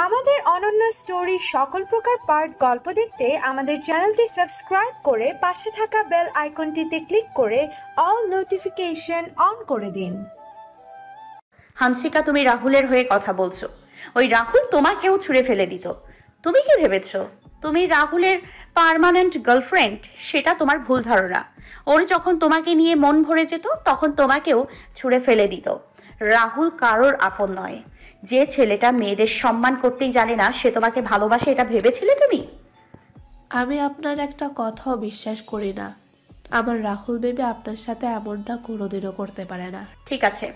আমাদের অনন্য স্টোরি সকল প্রকার পার্ট গল্প দেখতে আমাদের চ্যানেলটি সাবস্ক্রাইব করে পাশে থাকা বেল আইকনটিতে ক্লিক করে অল নোটিফিকেশন অন করে দিন। হানসিকা, তুমি রাহুলের হয়ে কথা বলছো। ওই রাহুল তোমাকেও ছুঁড়ে ফেলে দিত। তুমি কি ভেবেছো তুমি রাহুলের পার্মানেন্ট গার্লফ্রেন্ড? সেটা তোমার ভুল ধারণা। ওর যখন তোমাকে নিয়ে মন ভরে যেত তখন তোমাকেও ছুঁড়ে ফেলে দিত। রাহুল কারোর আপন নয়। যে ছেলেটা মেয়েদের সম্মান করতেই জানে না সে তোমাকে ভালোবাসে, এটা ভেবেছিলে তুমি? আমি আপনার একটা কথাও বিশ্বাস করি না। আমার রাহুল বেবি আপনার সাথে এমনটা কোনোদিনও করতে পারে না। ঠিক আছে,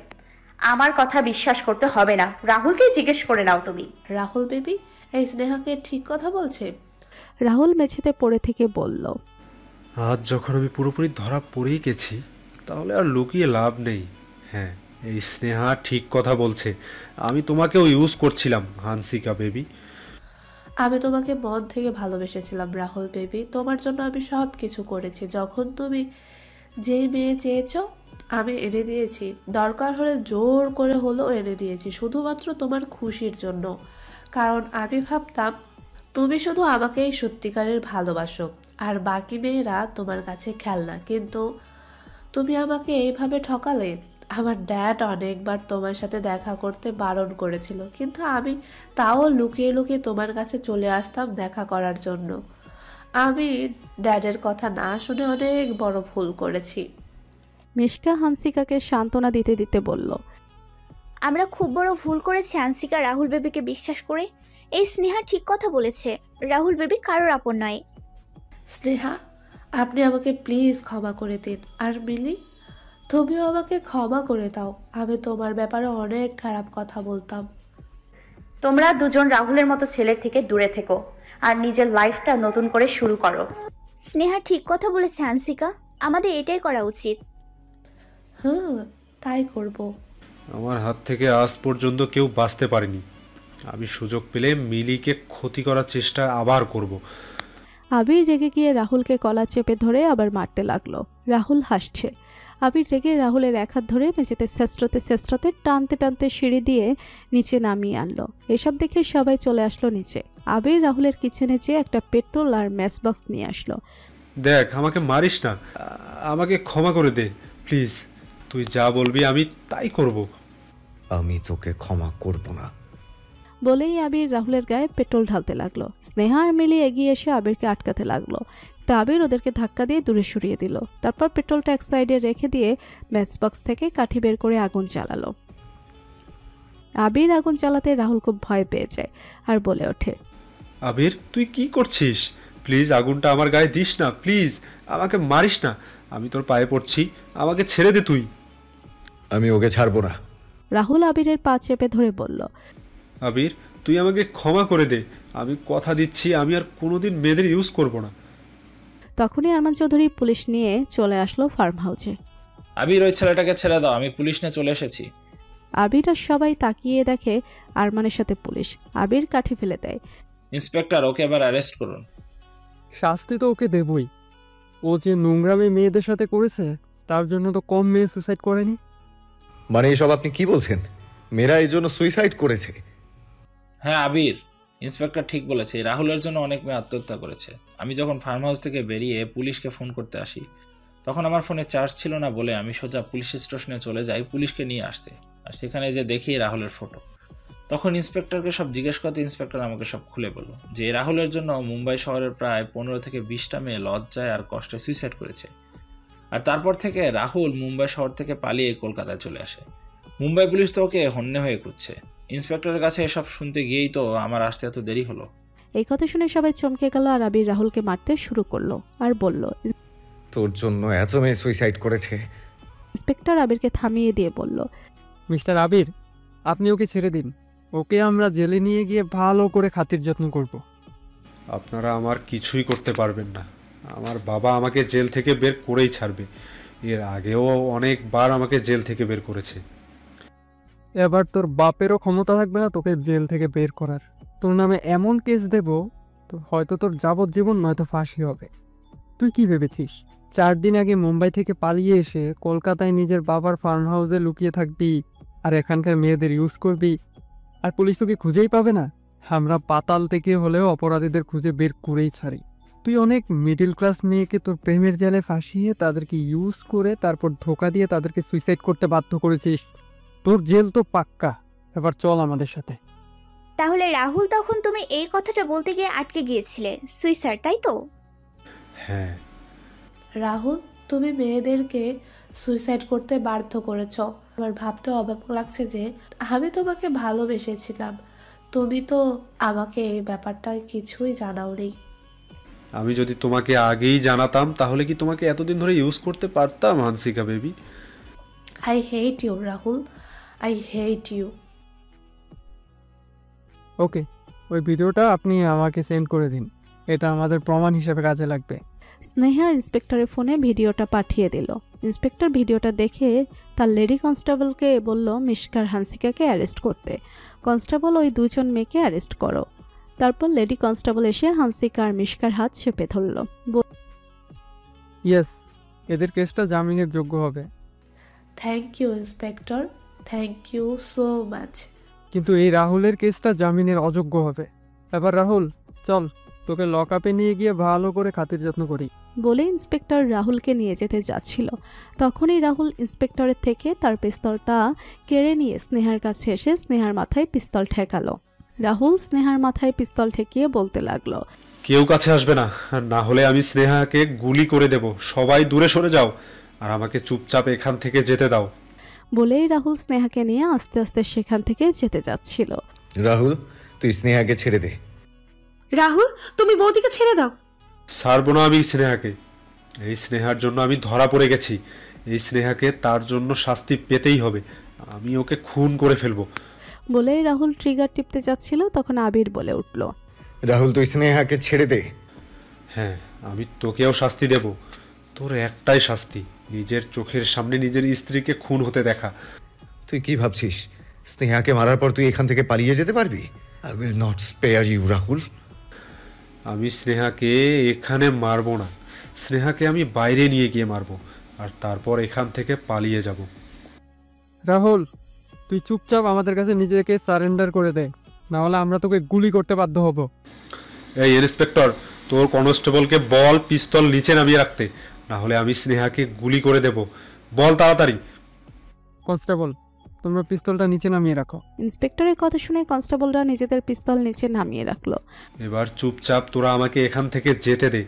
আমার কথা বিশ্বাস করতে হবে না, রাহুলকে জিজ্ঞেস করে নাও তুমি। রাহুল বেবি এই স্নেহাকে ঠিক কথা বলছে? রাহুল মেঝেতে পড়ে থেকে বলল, আজ যখন আমি পুরোপুরি ধরা পড়েই গেছি তাহলে আর লুকিয়ে লাভ নেই। হ্যাঁ, এই স্নেহা ঠিক কথা বলছে। আমি তোমাকেও ইউজ করছিলাম হানসিকা বেবি। আমি তোমাকে মন থেকে ভালোবেসেছিলাম রাহুল বেবি। তোমার জন্য আমি সব কিছু করেছি। যখন তুমি যেই মেয়ে চেয়েছ আমি এনে দিয়েছি। দরকার হলে জোর করে হলেও এনে দিয়েছি, শুধুমাত্র তোমার খুশির জন্য। কারণ আমি ভাবতাম তুমি শুধু আমাকেই সত্যিকারের ভালোবাসো আর বাকি মেয়েরা তোমার কাছে খেলনা। কিন্তু তুমি আমাকে এইভাবে ঠকালে। আমার ড্যাড অনেকবার তোমার সাথে দেখা করতে বারণ করেছিল, কিন্তু আমি তাও লুকিয়ে লুকিয়ে তোমার কাছে চলে আসতাম দেখা করার জন্য। আমি ড্যাডের কথা না শুনে অনেক বড় ভুল করেছি। মিশকা হানসিকাকে সান্ত্বনা দিতে দিতে বলল, আমরা খুব বড় ভুল করেছি হানসিকা রাহুল বেবিকে বিশ্বাস করে। এই স্নেহা ঠিক কথা বলেছে, রাহুল বেবি কারোর আপন নয়। স্নেহা, আপনি আমাকে প্লিজ ক্ষমা করে দিন। আর মিলি, তুমিও আমাকে ক্ষমা করে দাও। আমি তোমার ব্যাপারে অনেক খারাপ কথা বলতাম। তোমরা দুজন রাহুলের মতো ছেলের থেকে দূরে থেকো আর নিজের লাইফটা নতুন করে শুরু করো। স্নেহা ঠিক কথা বলেছে হানসিকা, আমাদের এটাই করা উচিত। হ্যাঁ, তাই করব। আমার হাত থেকে আজ পর্যন্ত কেউ বাঁচতে পারেনি। আমি সুযোগ পেলে মিলিকে ক্ষতি করার চেষ্টা আবার করব। আবির রেগে গিয়ে রাহুলকে কলা চেপে ধরে আবার মারতে লাগলো। রাহুল হাসছে। আবির রেগে রাহুলের এক হাত ধরে মেঝেতে শেষরাতে শেষরাতে টানতে টানতে সিঁড়ি দিয়ে নিচে নামিয়ে আনলো। এসব দেখে সবাই চলে আসলো নিচে। আবির রাহুলের কিচেনে যেয়ে একটা পেট্রোল আর ম্যাচ বক্স নিয়ে আসলো। দেখ, আমাকে মারিস না, আমাকে ক্ষমা করে দে প্লিজ। তুই যা বলবি আমি তাই করব। আমি তোকে ক্ষমা করব না। বলেই আবির রাহুলের গায়ে পেট্রোল ঢালতে লাগলো। স্নেহা আর মিলি এগিয়ে এসে আবিরকে আটকাতে লাগলো। তা আবির ওদেরকে ধাক্কা দিয়ে দূরে সরিয়ে দিল। তারপর পেট্রোলটা এক সাইডে রেখে দিয়ে ম্যাচ বক্স থেকে কাঠি বের করে আগুন জ্বালালো। আবির আগুন জ্বালাতে রাহুল খুব ভয় পেয়ে যায় আর বলে ওঠে, আবির, তুই কি করছিস? প্লিজ আগুনটা আমার গায়ে দিস না, প্লিজ আমাকে মারিস না। আমি তোর পায়ে পড়ছি, আমাকে ছেড়ে দে তুই। আমি ওকে ছাড়বো না। রাহুল আবিরের পা চেপে ধরে বলল, আবির, তুই আমাকে ক্ষমা করে দে। আমি কথা দিচ্ছি আমি আর কোনোদিন মেয়েদের ইউজ করব না। তখনই আরমান চৌধুরী পুলিশ নিয়ে চলে আসলো ফার্ম হাউসে। আবির, ওই ছেলেটাকে ছেড়ে দাও, আমি পুলিশ নিয়ে চলে এসেছি। আবির আর সবাই তাকিয়ে দেখে আরমানের সাথে পুলিশ। আবির কাঠি ফেলে দেয়। ইন্সপেক্টর, ওকে এবার অ্যারেস্ট করুন। শাস্তি তো ওকে দেবই। ও যে নোংরামি মেয়েদের সাথে করেছে তার জন্য তো কম মেয়ে সুইসাইড করেনি। মানে এসব আপনি কি বলছেন? মেয়েরা এই জন্য সুইসাইড করেছে? হ্যাঁ আবির, ইন্সপেক্টর ঠিক বলেছে। রাহুলের জন্য অনেক মেয়ে আত্মহত্যা করেছে। আমি যখন ফার্ম হাউস থেকে বেরিয়ে পুলিশকে ফোন করতে আসি তখন আমার ফোনে চার্জ ছিল না বলে আমি সোজা পুলিশ স্টেশনে চলে যাই পুলিশকে নিয়ে আসতে। আর সেখানে যে দেখি রাহুলের ফটো। তখন ইন্সপেক্টরকে সব জিজ্ঞেস করতে ইন্সপেক্টর আমাকে সব খুলে বলল যে রাহুলের জন্য মুম্বাই শহরের প্রায় 15 থেকে 20টা মেয়ে লজ্জায় আর কষ্টে সুইসাইড করেছে। আর তারপর থেকে রাহুল মুম্বাই শহর থেকে পালিয়ে কলকাতায় চলে আসে। মুম্বাই পুলিশ তো ওকে হন্যে হয়ে খুঁজছে। ইন্সপেক্টরের কাছে এসব শুনতে গিয়েই তো আমার আসতে এত দেরি হলো। এই কথা শুনে সবাই চমকে গেল আর আবির রাহুলকে মারতে শুরু করলো আর বলল, তোর জন্য এত মেয়ে সুইসাইড করেছে। ইন্সপেক্টর আবিরকে থামিয়ে দিয়ে বলল, মিস্টার আবির, আপনি ওকে ছেড়ে দিন। ওকে আমরা জেলে নিয়ে গিয়ে ভালো করে খাতির যত্ন করব। আপনারা আমার কিছুই করতে পারবেন না। আমার বাবা আমাকে জেল থেকে বের করেই ছাড়বে। এর আগেও অনেকবার আমাকে জেল থেকে বের করেছে। এবার তোর বাপেরও ক্ষমতা থাকবে না তোকে জেল থেকে বের করার। তোর নামে এমন কেস দেব তো হয়তো তোর যাবজ্জীবন নয়তো ফাঁসি হবে। তুই কি ভেবেছিস 4 দিন আগে মুম্বাই থেকে পালিয়ে এসে কলকাতায় নিজের বাবার ফার্ম হাউসে লুকিয়ে থাকবি? আর এখানকার মেয়েদের ইউজ করবি, আর পুলিশ তোকে খুঁজেই পাবে না। আমরা পাতাল থেকে হলেও অপরাধীদের খুঁজে বের করেই ছাড়ি। তুই অনেক মিডল ক্লাস মেয়েকে তোর প্রেমের জালে ফাঁসিয়ে তাদেরকে ইউজ করে তারপর ধোকা দিয়ে তাদেরকে সুইসাইড করতে বাধ্য করেছিস। তোর জেল তো পাক্কা। এবার চল আমাদের সাথে। তাহলে রাহুল, তখন তুমি এই কথাটা বলতে গিয়ে আটকে গিয়েছিলে, সুইসাইড, তাই তো? হ্যাঁ। রাহুল, তুমি মেয়েদেরকে সুইসাইড করতে বাধ্য করেছ। আমার ভাবতে অবাক লাগছে যে আমি তোমাকে ভালোবেসেছিলাম, তুমি তো আমাকে এই ব্যাপারটা কিছুই জানাওনি। আমি যদি তোমাকে আগেই জানাতাম তাহলে কি তোমাকে এতদিন ধরে ইউজ করতে পারতাম Hansika baby? I hate you Rahul, I hate you. Okay, ওই ভিডিওটা আপনি আমাকে সেন্ড করে দিন, এটা আমাদের প্রমাণ হিসেবে কাজে লাগবে। স্নেহা ইন্সপেক্টরের ফোনে ভিডিওটা পাঠিয়ে দিল। ইন্সপেক্টর ভিডিওটা দেখে তার লেডি কনস্টেবলকে বলল মিশকার হানসিকাকে অ্যারেস্ট করতে। কনস্টেবল ওই দুজন মেয়েকে অ্যারেস্ট করো। তারপর লেডি কনস্টেবল এসে হানসিকা আর মিশকার হাত চেপে ধরল। ইয়েস, এদের কেসটা জামিনের যোগ্য হবে। Thank you inspector, thank you so much. কিন্তু এই রাহুলের কেসটা জামিনের অযোগ্য হবে। এবার রাহুল চল, তোকে লক আপে নিয়ে গিয়ে ভালো করে খাতির যত্ন করি। বলে ইন্সপেক্টর রাহুলকে নিয়ে যেতে যাচ্ছিল। তখনই রাহুল ইন্সপেক্টরের থেকে তার পিস্তলটা কেড়ে নিয়ে স্নেহার কাছে এসে স্নেহার মাথায় পিস্তল ঠেকালো। রাহুল স্নেহার মাথায় পিস্তল ঠেকিয়ে বলতে লাগলো, কেউ কাছে আসবে না, আর না হলে আমি স্নেহাকে গুলি করে দেব। সবাই দূরে সরে যাও আর আমাকে চুপচাপ এখান থেকে যেতে দাও। বলেই রাহুল স্নেহাকে নিয়ে আস্তে আস্তে সেখান থেকে যেতে যাচ্ছিল। রাহুল, তুই স্নেহাকে ছেড়ে দে। রাহুল, তুমি বৌদিকে ছেড়ে দাও। ছাড়বো না আমি স্নেহাকে। এই স্নেহার জন্য আমি ধরা পড়ে গেছি। এই স্নেহাকে তার জন্য শাস্তি পেতেই হবে। আমি ওকে খুন করে ফেলবো। বলেই রাহুল ট্রিগার টিপতে যাচ্ছিল, তখন আবির বলে উঠল, রাহুল, তুই স্নেহাকে ছেড়ে দে। হ্যাঁ, আমি তোকেও শাস্তি দেব। তোর একটাই শাস্তি, নিজের চোখের সামনে নিজের স্ত্রীকে খুন হতে দেখা। তুই কি ভাবছিস স্নেহাকে মারার পর তুই এখান থেকে পালিয়ে যেতে পারবি? I will not spare you Rahul. আমি স্নেহাকে এখানে মারবো না, স্নেহাকে আমি বাইরে নিয়ে গিয়ে মারবো, আর তারপর এখান থেকে পালিয়ে যাব। রাহুল, তুই চুপচাপ আমাদের কাছে নিজেকে সারেন্ডার করে দে, না হলে আমরা তোকে গুলি করতে বাধ্য হব। এই ইন্সপেক্টর, তোর কনস্টেবলকে বল পিস্তল নিচে নামিয়ে রাখতে, না হলে আমি স্নেহাকে গুলি করে দেব। বল তাড়াতাড়ি। কনস্টেবল, তোমরা পিস্তলটা নিচে নামিয়ে রাখো। ইন্সপেক্টরের কথা শুনে কনস্টেবলরা নিজেদের পিস্তল নিচে নামিয়ে রাখলো। এবার চুপচাপ তোরা আমাকে এখান থেকে যেতে দে,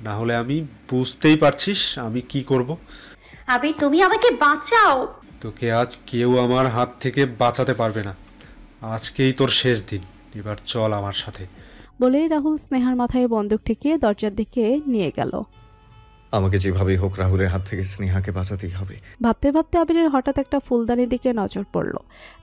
না হলে আমি বুঝতেই পারছিস আমি কি করব। আবির, তুমি আমাকে বাঁচাও। তোকে আজ কেউ আমার হাত থেকে বাঁচাতে পারবে না। আজকেই তোর শেষ দিন। এবার চল আমার সাথে। বলেই রাহুল স্নেহার মাথায় বন্দুক ঠেকিয়ে দরজার দিকে নিয়ে গেল। আমাকে যেভাবেই হোক রাহুলের হাত থেকে স্নেহাকে বাঁচাতেই হবে। ভাবতে ভাবতে আবিরের হঠাৎ একটা ফুলদানির দিকে নজর পড়ল।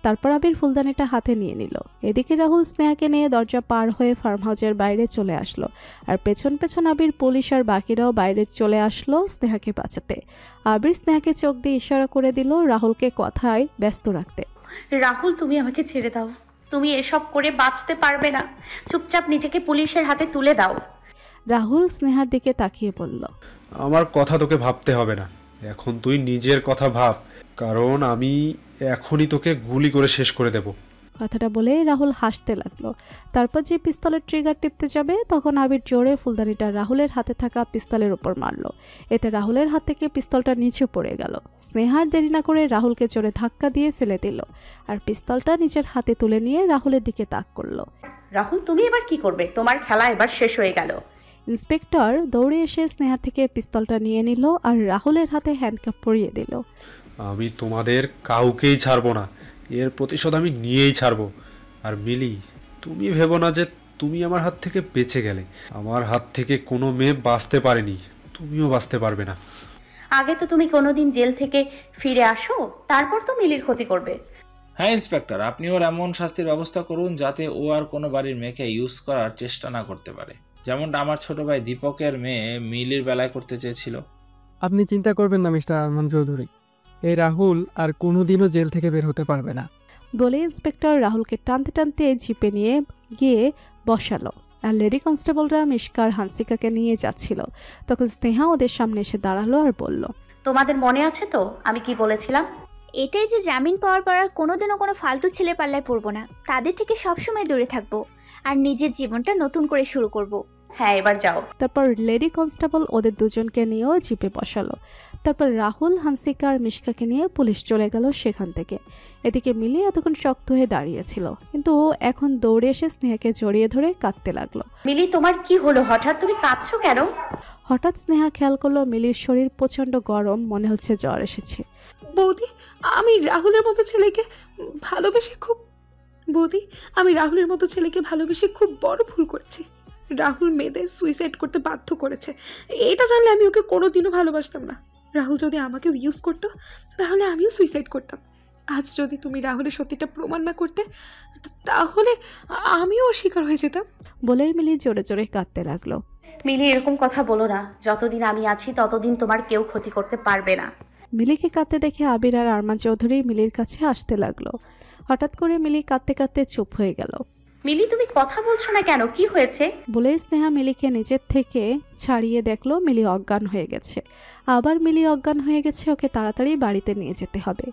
তারপর আবির ফুলদানিটা হাতে নিয়ে নিল। এদিকে রাহুল স্নেহাকে নিয়ে দরজা পার হয়ে ফার্ম হাউসের বাইরে চলে আসলো, আর পেছন পেছন আবির, পুলিশ আর বাকিরাও বাইরে চলে আসলো স্নেহাকে বাঁচাতে। আবির স্নেহাকে চোখ দিয়ে ইশারা করে দিল রাহুলকে কথায় ব্যস্ত রাখতে। রাহুল, তুমি আমাকে ছেড়ে দাও। তুমি এসব করে বাঁচতে পারবে না। চুপচাপ নিজেকে পুলিশের হাতে তুলে দাও। রাহুল স্নেহার দিকে তাকিয়ে বলল, আমার কথা তোকে ভাবতে হবে না, এখন তুই নিজের কথা ভাব, কারণ আমি এখনই তোকে গুলি করে শেষ করে দেব। কথাটা বলে রাহুল হাসতে লাগলো। তারপর যে পিস্তলের ট্রিগার টিপতে যাবে তখন আবির জোরে ফুলদানিটা রাহুলের হাতে থাকা পিস্তলের উপর মারলো। এতে রাহুলের হাত থেকে পিস্তলটা নিচে পড়ে গেল। স্নেহার দেরি না করে রাহুলকে জোরে ধাক্কা দিয়ে ফেলে দিল, আর পিস্তলটা নিজের হাতে তুলে নিয়ে রাহুলের দিকে তাক করলো। রাহুল, তুমি এবার কি করবে? তোমার খেলা এবার শেষ হয়ে গেল। ইন্সপেক্টর দৌড়ে এসে স্নেহার থেকে পিস্তলটা নিয়ে নিল আর রাহুলের হাতে হ্যান্ডকাপ পরিয়ে দিল। আমি তোমাদের কাউকেই ছাড়বো না, এর প্রতিশোধ আমি নিয়েই ছাড়বো। আর মিলি, তুমি ভেবো না যে তুমি আমার হাত থেকে বেঁচে গেলে। আমার হাত থেকে কোনো মেয়ে বাঁচতে পারেনি, তুমিও বাঁচতে পারবে না। আগে তো তুমি কোনোদিন জেল থেকে ফিরে আসো, তারপর তো মিলির ক্ষতি করবে। হ্যাঁ ইন্সপেক্টর, আপনি ওর এমন শাস্তির ব্যবস্থা করুন যাতে ও আর কোনো বাড়ির মেয়েকে ইউজ করার চেষ্টা না করতে পারে, যেমনটা আমার ছোট ভাই দীপকের মেয়ে মিলির বেলায় করতে চেয়েছিল। আপনি চিন্তা করবেন না মিস্টার আরমান চৌধুরী, এই রাহুল আর কোনোদিনও জেল থেকে বের হতে পারবে না। বলে ইন্সপেক্টর রাহুলকে টানতে টানতে জিপে নিয়ে গিয়ে বসালো, আর লেডি কনস্টেবলরা মিশকার হানসিকাকে নিয়ে যাচ্ছিল। তখন স্নেহা ওদের সামনে এসে দাঁড়ালো আর বলল, তোমাদের মনে আছে তো আমি কি বলেছিলাম? এটাই যে জামিন পাওয়ার পর আর কোনোদিনও কোনো ফালতু ছেলে পাল্লায় পড়বো না, তাদের থেকে সবসময় দূরে থাকবো আর নিজের জীবনটা নতুন করে শুরু করব। হ্যাঁ, এবার যাও। তারপর লেডি কনস্টেবল ওদের দুজনকে নিয়েও জিপে বসালো। তারপর রাহুল, হান্সিকা আর মিশকাকে নিয়ে পুলিশ চলে গেল সেখান থেকে। এদিকে মিলি এতক্ষণ শক্ত হয়ে দাঁড়িয়েছিল, কিন্তু ও এখন দৌড়ে এসে স্নেহাকে জড়িয়ে ধরে কাঁদতে লাগলো। মিলি, তোমার কি হলো? হঠাৎ তুমি কাঁদছো কেন? হঠাৎ স্নেহা খেয়াল করলো মিলির শরীর প্রচণ্ড গরম, মনে হচ্ছে জ্বর এসেছে। বৌদি, আমি রাহুলের মতো ছেলেকে ভালোবেসে খুব বড় ভুল করেছি। রাহুল মেয়েদের সুইসাইড করতে বাধ্য করেছে, এটা জানলে আমি ওকে কোনোদিনও ভালোবাসতাম না। রাহুল যদি আমাকেও ইউজ করতো তাহলে আমিও সুইসাইড করতাম। আজ যদি তুমি রাহুলের সত্যিটা প্রমাণ না করতে, তাহলে আমিও ওর শিকার হয়ে যেতাম। বলেই মিলি জোরে জোরে কাঁদতে লাগলো। মিলি, এরকম কথা বলো না। যতদিন আমি আছি ততদিন তোমার কেউ ক্ষতি করতে পারবে না। মিলিকে কাঁদতে দেখে আবির আর আরমান চৌধুরী মিলির কাছে আসতে লাগলো। হঠাৎ করে মিলি কাঁদতে কাঁদতে চুপ হয়ে গেল। মিলি, তুমি কথা বলছো না কেন? কি হয়েছে? বলে স্নেহা মিলিকে নিজের থেকে ছাড়িয়ে দেখলো মিলি অজ্ঞান হয়ে গেছে। আবার মিলি অজ্ঞান হয়ে গেছে, ওকে তাড়াতাড়ি বাড়িতে নিয়ে যেতে হবে।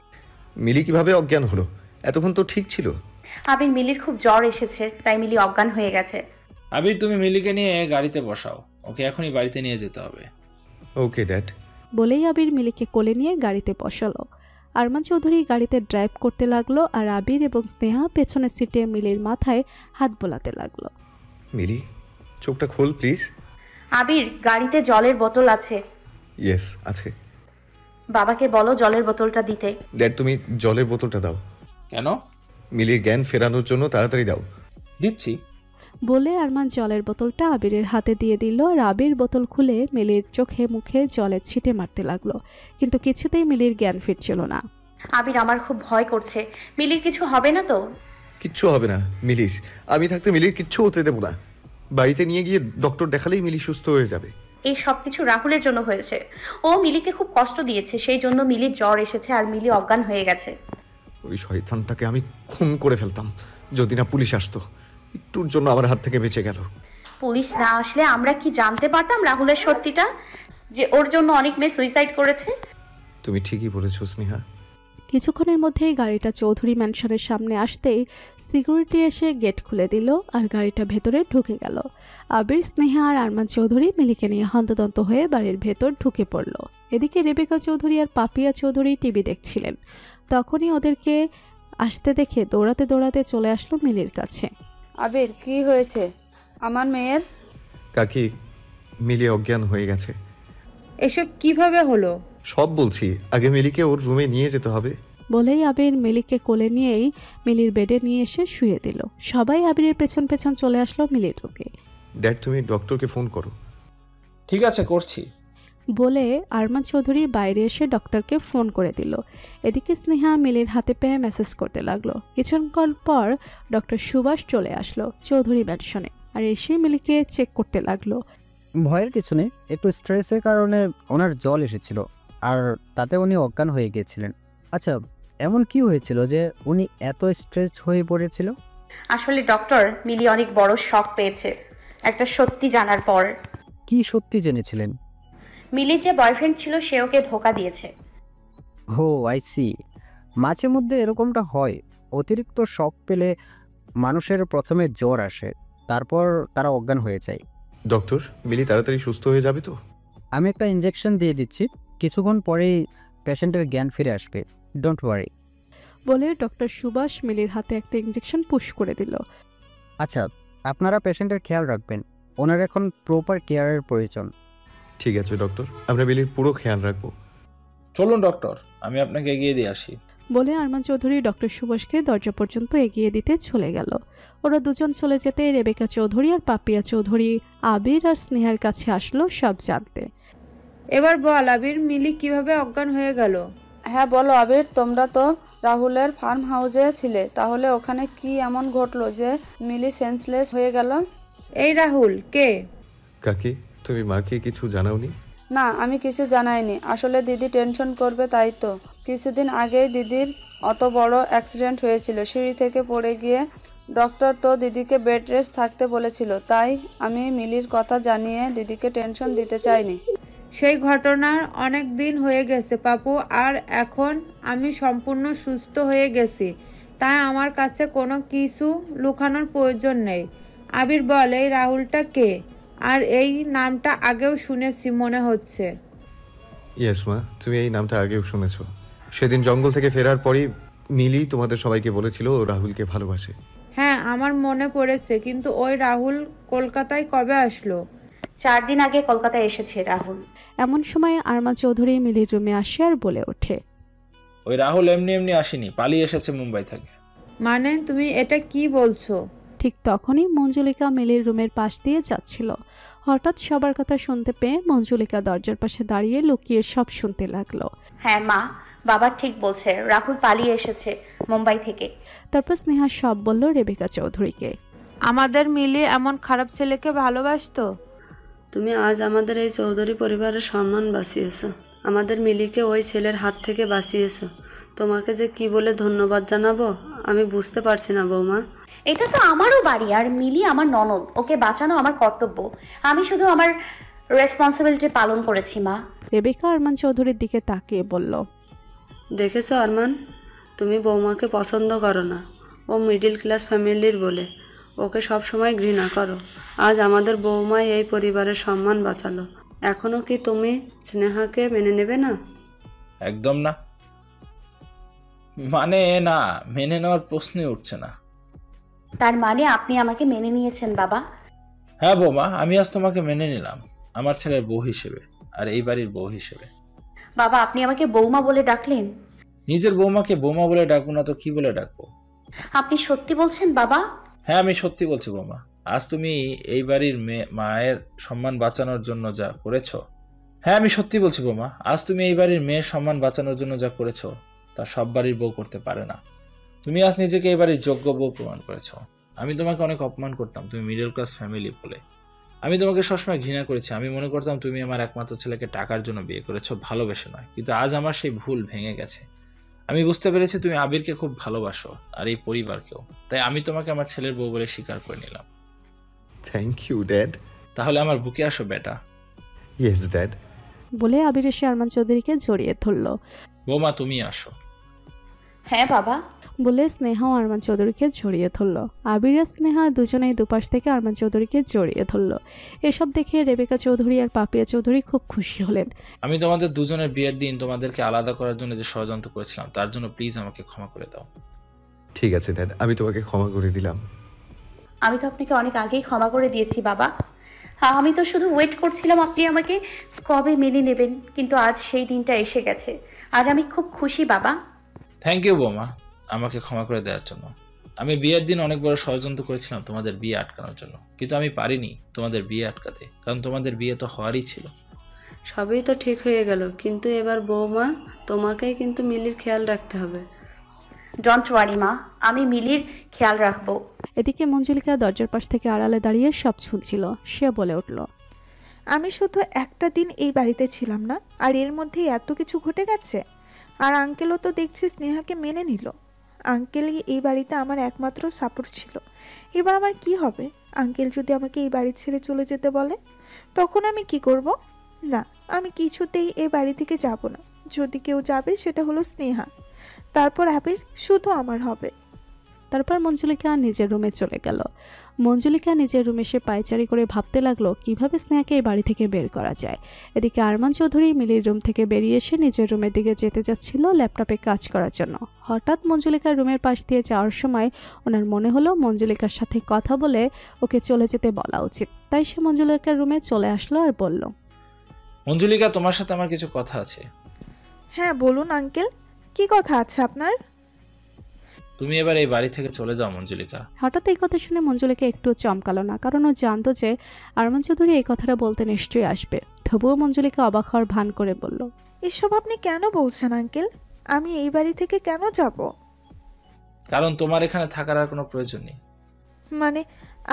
মিলি কিভাবে অজ্ঞান হলো? এতক্ষণ তো ঠিক ছিল। আবির, মিলির খুব জ্বর এসেছে, তাই মিলি অজ্ঞান হয়ে গেছে। আবির, তুমি মিলিকে নিয়ে গাড়িতে বসাও, ওকে এখনই বাড়িতে নিয়ে যেতে হবে। Okay dad. বলেই আবির মিলিকে কোলে নিয়ে গাড়িতে বসালো। আরমান চৌধুরী গাড়িতে ড্রাইভ করতে লাগলো আর আবির এবং স্নেহা পেছনের সিটে মিলির মাথায় হাত বোলাতে লাগলো। মিলি, চোখটা খোল প্লিজ। আবির, গাড়িতে জলের বোতল আছে। ইয়েস, আছে। বাবাকে বলো জলের বোতলটা দিতে। ড্যাড, তুমি জলের বোতলটা দাও। কেন? মিলির জ্ঞান ফেরানোর জন্য, তাড়াতাড়ি দাও। দিচ্ছি। বলে আরমান জলের বোতলটা আবিরের হাতে দিয়ে দিল আর আবির বোতল খুলে মিলির চোখে মুখে জলের ছিটে মারতে লাগলো, কিন্তু কিছুতেই মিলির জ্ঞান ফিরছিল না। আবির, আমার খুব ভয় করছে। মিলির কিছু হবে না তো? কিচ্ছু হবে না মিলির। আমি থাকতে মিলির কিচ্ছু হতে দেবো না। বাড়িতে নিয়ে গিয়ে ডক্টর দেখালেই মিলি সুস্থ হয়ে যাবে। এই সব কিছু রাহুলের জন্য হয়েছে। ও মিলিকে খুব কষ্ট দিয়েছে, সেই জন্য মিলির জ্বর এসেছে আর মিলি অজ্ঞান হয়ে গেছে। ওই শয়তানটাকে আমি খুন করে ফেলতাম যদি না পুলিশ আসতো। একটুর জন্য আমার হাত থেকে বেঁচে গেল। পুলিশ না আসলে আমরা কি জানতে পারতাম রাহুলের সত্যিটা, যে ওর জন্য অনেক মেয়ে সুইসাইড করেছে? তুমি ঠিকই বলেছো স্নেহা। কিছুক্ষণের মধ্যেই গাড়িটা চৌধুরী ম্যানশনের সামনে আসতেই সিকিউরিটি এসে গেট খুলে দিল আর গাড়িটা ভেতরে ঢুকে গেল। আবির, স্নেহা আর আরমান চৌধুরী মিলিকে নিয়ে হন্তদন্ত হয়ে বাড়ির ভেতর ঢুকে পড়ল। এদিকে রেবেকা চৌধুরী আর পাপিয়া চৌধুরী টিভি দেখছিলেন। তখনই ওদেরকে আসতে দেখে দৌড়াতে দৌড়াতে চলে আসলো মিলির কাছে। আবির, কি হয়েছে আমার মেয়ের? কাকি, মিলি অজ্ঞান হয়ে গেছে। এসব কিভাবে হলো? সব বলছি, আগে মিলিকে ওর রুমে নিয়ে যেতে হবে। বলেই আবির মিলিকে কোলে নিয়েই মিলির বেডে নিয়ে এসে শুয়ে দিল। সবাই আবিরের পেছন পেছন চলে আসলো মিলির রুমে। ড্যাড, তুমি ডক্টরকে ফোন করো। ঠিক আছে, করছি। বলে আরমান চৌধুরী বাইরে এসে ডক্টরকে ফোন করে দিল। এদিকে স্নেহা মিলির হাতে পেয়ে মেসেজ করতে লাগলো। কিছুক্ষণ পর ডক্টর সুভাষ চলে আসলো চৌধুরী ম্যানশনে আর এসে মিলিকে চেক করতে লাগলো। ভয়ের কিছু নেই, একটু স্ট্রেসের কারণে ওনার জল এসেছিল আর তাতে উনি অজ্ঞান হয়ে গিয়েছিলেন। আচ্ছা, এমন কি হয়েছিল যে উনি এত স্ট্রেসড হয়ে পড়েছিল? আসলে ডক্টর, মিলি অনেক বড় শক পেয়েছে একটা সত্যি জানার পর। কি সত্যি জেনেছিলেন? মিলি যে বয়ফ্রেন্ড ছিল সে ওকে ধোকা দিয়েছে। ও আই সি। মাঝে মধ্যে এরকমটা হয়। অতিরিক্ত শক পেলে মানুষের প্রথমে জ্বর আসে, তারপর তারা অজ্ঞান হয়ে যায়। ডক্টর, মিলি তাড়াতাড়ি সুস্থ হয়ে যাবে তো? আমি একটা ইনজেকশন দিয়ে দিচ্ছি, কিছুক্ষণ পরেই পেশেন্টের জ্ঞান ফিরে আসবে, ডোন্ট ওয়ারি। বলে ডক্টর সুভাষ মিলির হাতে একটা ইনজেকশন পুশ করে দিল। আচ্ছা, আপনারা পেশেন্টের খেয়াল রাখবেন, ওনার এখন প্রপার কেয়ারের প্রয়োজন। ঠিক আছে ডক্টর, আমরা মিলির পুরো খেয়াল রাখবো। চলুন ডক্টর, আমি আপনাকে এগিয়ে দিয়ে আসি। বলে আরমান চৌধুরী ডক্টর সুভাষকে দরজা পর্যন্ত এগিয়ে দিতে চলে গেল। ওরা দুজন চলে যেতে রেবেকা চৌধুরী আর পাপিয়া চৌধুরী আবির আর স্নেহার কাছে আসলো সব জানতে। এবার বল আবির, মিলি কিভাবে অজ্ঞান হয়ে গেল? হ্যাঁ বলো আবির, তোমরা তো রাহুলের ফার্ম হাউসে ছিলে, তাহলে ওখানে কি এমন ঘটলো যে মিলি সেন্সলেস হয়ে গেল? এই রাহুল কে? কাকি, তুমি মাকে কিছু জানাওনি? না, আমি কিছু জানাইনি। আসলে দিদি টেনশন করবে তাই তো। কিছুদিন আগেই দিদির অত বড় অ্যাক্সিডেন্ট হয়েছিল, সিঁড়ি থেকে পড়ে গিয়ে। ডক্টর তো দিদিকে বেড রেস্ট থাকতে বলেছিল, তাই আমি মিলির কথা জানিয়ে দিদিকে টেনশন দিতে চাইনি। সেই ঘটনার অনেক দিন হয়ে গেছে পাপু, আর এখন আমি সম্পূর্ণ সুস্থ হয়ে গেছি, তাই আমার কাছে কোনো কিছু লুকানোর প্রয়োজন নেই। আবির বল, এই রাহুলটা কে? আর এই নামটা আগেও শুনেছি মনে হচ্ছে। ইয়েস মা, তুমি এই নামটা আগেও শুনেছো। সেদিন জঙ্গল থেকে ফেরার পরই মিলি তোমাদের সবাইকে বলেছিল ও রাহুলকে ভালোবাসে। হ্যাঁ, আমার মনে পড়েছে, কিন্তু ওই রাহুল কলকাতায় কবে আসলো? 4 দিন আগে কলকাতায় এসেছে রাহুল। এমন সময় আরমান চৌধুরী মিলির রুমে আসে আর বলে ওঠে, ওই রাহুল এমনি এমনি আসেনি, পালিয়ে এসেছে মুম্বাই থেকে। মানে তুমি এটা কি বলছো? ঠিক তখনই মঞ্জুলিকা মিলির রুমের পাশ দিয়ে যাচ্ছিল। হঠাৎ সবার কথা শুনতে পেয়ে মঞ্জুলিকা দরজার পাশে দাঁড়িয়ে লুকিয়ে সব শুনতে লাগলো। হ্যাঁ মা, বাবা ঠিক বলছে, রাহুল পালিয়ে এসেছে মুম্বাই থেকে। তারপর স্নেহা সব বলল রেবেকা চৌধুরীকে। আমাদের মিলি এমন খারাপ ছেলেকে ভালোবাসতো? তুমি আজ আমাদের এই চৌধুরী পরিবারের সম্মান বাঁচিয়েছো, আমাদের মিলিকে ওই ছেলের হাত থেকে বাঁচিয়েছো। তোমাকে যে কি বলে ধন্যবাদ জানাবো আমি বুঝতে পারছি না বৌমা। এটা তো আমারও বাড়ি, আর মিলি আমার ননদ, ওকে বাঁচানো আমার কর্তব্য। আমি শুধু আমার রেসপন্সিবিলিটি পালন করেছি মা। রেবেকা আরমান চৌধুরীর দিকে তাকিয়ে বলল, দেখেছো আরমান, তুমি বৌমাকে পছন্দ করো না, ও মিডিল ক্লাস ফ্যামিলির বলে ওকে সব সময় ঘৃণা করো। আজ আমাদের বৌমাই এই পরিবারের সম্মান বাঁচালো, এখনো কি তুমি স্নেহাকে মেনে নেবে না? একদম না, মানে না, মেনে নেওয়ার প্রশ্নই উঠছে না। তার মানে আপনি আমাকে মেনে নিয়েছেন বাবা? হ্যাঁ বৌমা, আমি আজ তোমাকে মেনে নিলাম আমার ছেলের বউ হিসেবে, আর এই বাড়ির বউ হিসেবে। বাবা, আপনি আমাকে বৌমা বলে ডাকলেন? নিজের বৌমাকে বৌমা বলে ডাকবো না তো কি বলে ডাকবো? আপনি সত্যি বলছেন বাবা? হ্যাঁ, আমি সত্যি বলছি বৌমা। আজ তুমি এই বাড়ির মায়ের সম্মান বাঁচানোর জন্য যা করেছো, হ্যাঁ আমি সত্যি বলছি বৌমা, আজ তুমি এই বাড়ির মেয়ের সম্মান বাঁচানোর জন্য যা করেছো তা সব বাড়ির বউ করতে পারে না। তুমি আজ নিজেকে এই বাড়ির যোগ্য বউ প্রমাণ করেছো। আমি তোমাকে অনেক অপমান করতাম, তুমি মিডল ক্লাস ফ্যামিলি বলে। আমি তোমাকে সবসময় ঘৃণা করেছি। আমি মনে করতাম তুমি আমার একমাত্র ছেলেকে টাকার জন্য বিয়ে করেছো, ভালোবেসে নয়। কিন্তু আজ আমার সেই ভুল ভেঙে গেছে। আমি বুঝতে পেরেছি তুমি আবিরকে খুব ভালোবাসো, আর এই পরিবারকেও। তাই আমি তোমাকে আমার ছেলের বউ বলে স্বীকার করে নিলাম। Thank you dad. তাহলে আমার বুকে আসো বেটা। Yes dad. বলে আবির এসে আরমান চৌধুরীকে জড়িয়ে ধরল। বৌমা তুমি আসো। হ্যাঁ বাবা। বলে স্নেহাও আরমান চৌধুরীকে জড়িয়ে ধরল। আবির আর স্নেহা দুজনেই দুপাশ থেকে আরমান চৌধুরীকে জড়িয়ে ধরল। এসব দেখে রেবেকা চৌধুরী আর পাপিয়া চৌধুরী খুব খুশি হলেন। আমি তোমাদের দুজনের বিয়ের দিন তোমাদেরকে আলাদা করার জন্য যে ষড়যন্ত্র করেছিলাম তার জন্য প্লিজ আমাকে ক্ষমা করে দাও। ঠিক আছে ড্যাড, আমি তোমাকে ক্ষমা করে দিলাম। আমি তো আপনাকে অনেক আগেই ক্ষমা করে দিয়েছি বাবা। আমি তো শুধু ওয়েট করছিলাম আপনি আমাকে কবে মেনে নেবেন, কিন্তু আজ সেই দিনটা এসে গেছে। আজ আমি খুব খুশি বাবা। থ্যাংক ইউ বৌমা আমাকে ক্ষমা করে দেওয়ার জন্য। আমি বিয়ের দিন অনেক বড় ষড়যন্ত্র করেছিলাম তোমাদের বিয়ে আটকানোর জন্য, কিন্তু আমি পারিনি তোমাদের বিয়ে আটকাতে, কারণ তোমাদের বিয়ে তো হওয়ারই ছিল। সবই তো ঠিক হয়ে গেল, কিন্তু এবার বৌমা তোমাকেই কিন্তু মিলির খেয়াল রাখতে হবে। ডোন্ট ওয়ারি মা, আমি মিলির খেয়াল রাখবো। এদিকে মঞ্জুলিকা দরজার পাশ থেকে আড়ালে দাঁড়িয়ে সব শুনছিল। সে বলে উঠল, আমি শুধু একটা দিন এই বাড়িতে ছিলাম না, আর এর মধ্যে এত কিছু ঘটে গেছে। আর আঙ্কেলও তো দেখছি স্নেহাকে মেনে নিল। আঙ্কেলই এই বাড়িতে আমার একমাত্র সাপোর্ট ছিল। এবার আমার কি হবে? আঙ্কেল যদি আমাকে এই বাড়ি ছেড়ে চলে যেতে বলে, তখন আমি কি করব? না, আমি কিছুতেই এই বাড়ি থেকে যাব না। যদি কেউ যাবে সেটা হলো স্নেহা, তারপর আবির শুধু আমার হবে। তারপর মঞ্জুলিকা নিজের রুমে চলে গেল। মঞ্জুলিকা নিজের রুমে এসে পায়চারি করে ভাবতে লাগলো কিভাবে স্নেহাকে এই বাড়ি থেকে বের করা যায়। এদিকে আরমান চৌধুরী মিলির রুম থেকে বেরিয়ে এসে নিজের রুমের দিকে যেতে যাচ্ছিল ল্যাপটপে কাজ করার জন্য। হঠাৎ মঞ্জুলিকার রুমের পাশ দিয়ে যাওয়ার সময় ওনার মনে হলো মঞ্জুলিকার সাথে কথা বলে ওকে চলে যেতে বলা উচিত। তাই সে মঞ্জুলিকার রুমে চলে আসলো আর বলল, মঞ্জুলিকা তোমার সাথে আমার কিছু কথা আছে। হ্যাঁ বলুন আঙ্কেল, কি কথা আছে আপনার? তুমি এবার এই বাড়ি থেকে চলে যাও মঞ্জুলিকা। হঠাৎ এই কথা শুনে মঞ্জুলিকা একটু চমকালো না, কারণ ও জানতো যে আরমান চৌধুরী এই কথাটা বলতে নিশ্চয়ই আসবে। তবুও মঞ্জুলিকা অবাক হওয়ার ভান করে বলল, এসব আপনি কেন বলছেন আঙ্কেল? আমি এই বাড়ি থেকে কেন যাব? কারণ তোমার এখানে থাকার আর কোনো প্রয়োজন নেই। মানে